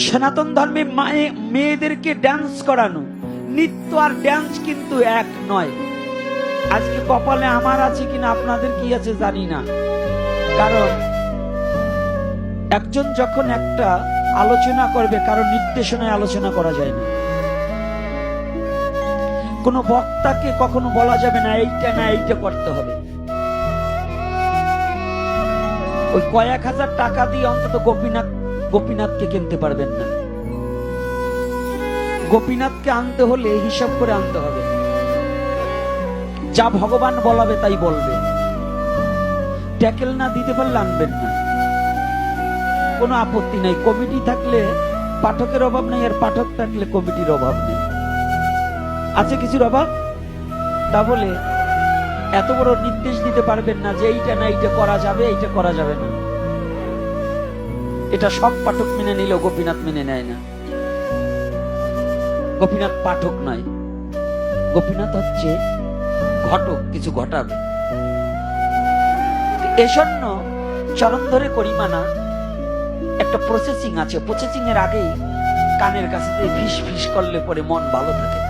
সনাতন ধর্মে মেয়েদেরকে ড্যান্স করানো, নৃত্য আর ড্যান্স কিন্তু এক নয়। আজকে কপালে আমার আছে কিনা আপনাদের কি আছে জানি না, কারণ একজন যখন একটা আলোচনা করবে, কারণ নির্দেশনায় আলোচনা করা যায় না। কোন বক্তাকে কখনো বলা যাবে না এইটা না এইটা করতে হবে। ওই কয়েক হাজার টাকা দিয়ে অন্তত গোপীনাথকে কিনতে পারবেন না। গোপীনাথকে আনতে হলে হিসাব করে আনতে হবে, যা ভগবান বলাবে তাই বলবে। ট্যাকেল না দিতে পারলে আনবেন না, কোনো আপত্তি নাই। কমিটি থাকলে পাঠকের অভাব নেই, আর পাঠক থাকলে কমিটির অভাব নেই। আছে কিছুর অভাব? তা বলে এত বড় নির্দেশ দিতে পারবেন না যে এইটা না এইটা করা যাবে, এইটা করা যাবে না। এটা সব পাঠক মেনে নিলেও গোপীনাথ মেনে নেয় না। গোপীনাথ পাঠক নয়, গোপীনাথ হচ্ছে ঘটক, কিছু ঘটাবে। এজন্য চরণ ধরে করিমানা একটা প্রসেসিং আছে। প্রসেসিং এর আগেই কানের কাছে ফিস ফিস করলে পরে মন ভালো থাকে।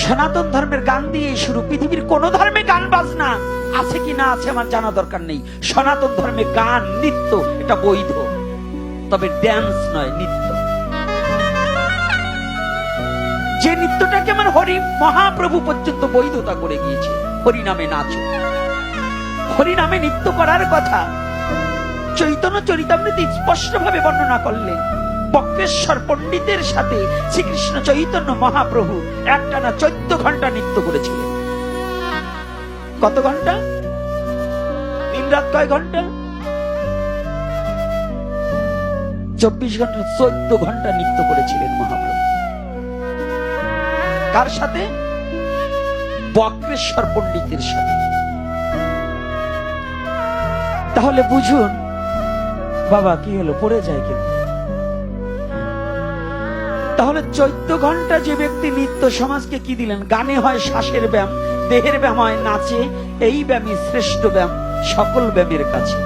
সনাতন ধর্মের গান দিয়ে শুরু। পৃথিবীর কোন ধর্মে গান বাজনা আছে কি না আছে আমার জানা দরকার নেই। সনাতন ধর্মে গান নৃত্য এটা বৈধ, তবে ড্যান্স নয়, নৃত্য। যে নৃত্যটাকে আমার হরি মহাপ্রভু পর্যন্ত বৈধতা করে গিয়েছে। হরিনামে নাচো, হরিনামে নৃত্য করার কথা চৈতন্য চরিতামৃতে স্পষ্ট ভাবে বর্ণনা করলেন। বক্রেশ্বর পণ্ডিতের সাথে শ্রীকৃষ্ণ চৈতন্য মহাপ্রভু একটানা 14 ঘন্টা নৃত্য করেছিলেন। কত ঘন্টা? দিন রাত কয় ঘন্টা? 24 ঘন্টা, 14 ঘন্টা নৃত্য করেছিলেন মহাপ্রভু। কার সাথে? বক্রেশ্বর পণ্ডিতের সাথে। তাহলে বুঝুন বাবা কি হলো, পড়ে যায় কিন্তু। তাহলে 14 ঘন্টা যে ব্যক্তি নৃত্য সমাজকে কি দিলেন? গানে হয় শ্বাসের ব্যায়াম, দেহের ব্যায়াম হয় নাচে, এই ব্যায়ামই শ্রেষ্ঠ ব্যায়াম সকল ব্যায়ামের কাছে।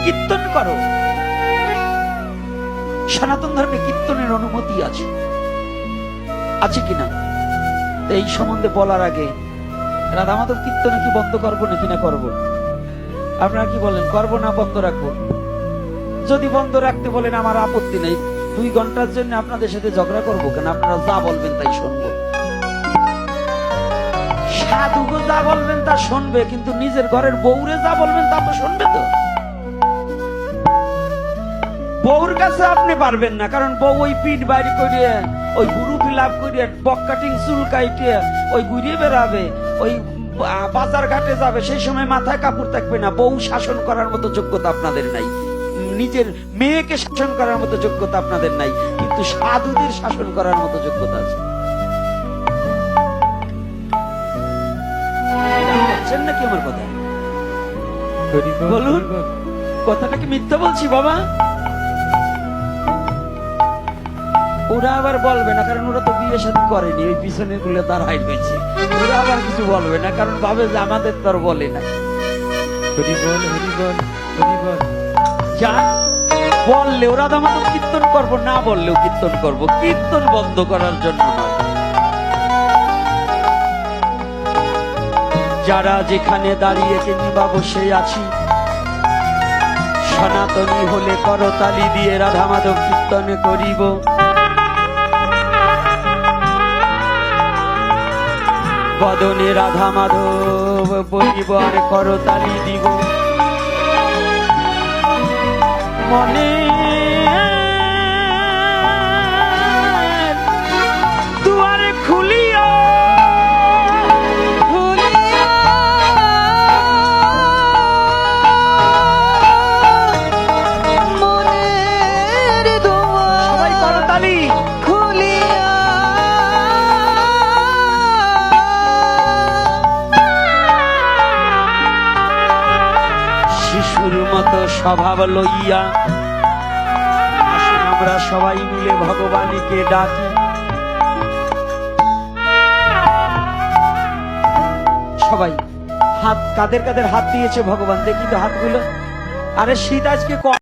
কীর্তন করো। সনাতন ধর্মে কীর্তনের অনুমতি আছে, আছে কিনা? এই সম্বন্ধে বলার আগে রাধা মাধব কীর্তনে কি বন্ধ করবো নাকি না করবো? আপনারা কি বলেন, করবো না বন্ধ রাখবো? যদি বন্ধ রাখতে বলেন আমার আপত্তি নেই। 2 ঘন্টার জন্য আপনাদের সাথে ঝগড়া করবো কেন? আপনারা যা বলবেন তাই শুনবো। সাধুগো যা বলবেন তা শুনবে, কিন্তু নিজের ঘরের বউরে যা বলবেন তা তো শুনবে। তো বউর কাছে আপনি পারবেন না, কারণ বউ ওই পিঠ বাইরে করিয়ে, ওই গুরু ফিলাপ করিয়ে, বক কাটিং চুল কাটিয়ে ওই ঘুরিয়ে বেড়াবে, ওই বাজার ঘাটে যাবে, সেই সময় মাথায় কাপড় থাকবে না। বউ শাসন করার মতো যোগ্যতা আপনাদের নাই, নিজের মেয়েকে শাসন করার মতো যোগ্যতা আপনাদের নাই, কিন্তু সাধুদের শাসন করার মতো যোগ্যতা আছে। বুঝছেন নাকি আমার কথা? বলুন, কথাটা কি মিথ্যা বলছি বাবা? ওরা আবার বলবে না, কারণ ওরা তো বিয়ে শাদী করেনি, ওই পিছনের গুলো তার হাইট হয়েছে। ওরা আবার কিছু বলবে না, কারণ ভাবে যে আমাদের তো আর বলে না। যা বললে ওরা আমাদের কীর্তন করবো, না বললেও কীর্তন করবো। কীর্তন বন্ধ করার জন্য নয়। যারা যেখানে দাঁড়িয়ে কিংবা বসে আছি, সনাতনী হলে করতালি দিয়ে রাধা মাধব কীর্তন করিব। বদনে রাধা মাধব বলিব আর করতালি দিব। মনে দুয়ার খুলিয়া মনের দুয়ার, সবাই করতালি খুলিয়া শিশুর মতো স্বভাব লইয়া আসুন আমরা সবাই মিলে ভগবানকে ডাকি। সবাই হাত, কাদের কাদের হাত দিয়েছে ভগবান? দেখি তো হাতগুলো। আরে শীত আজকে কম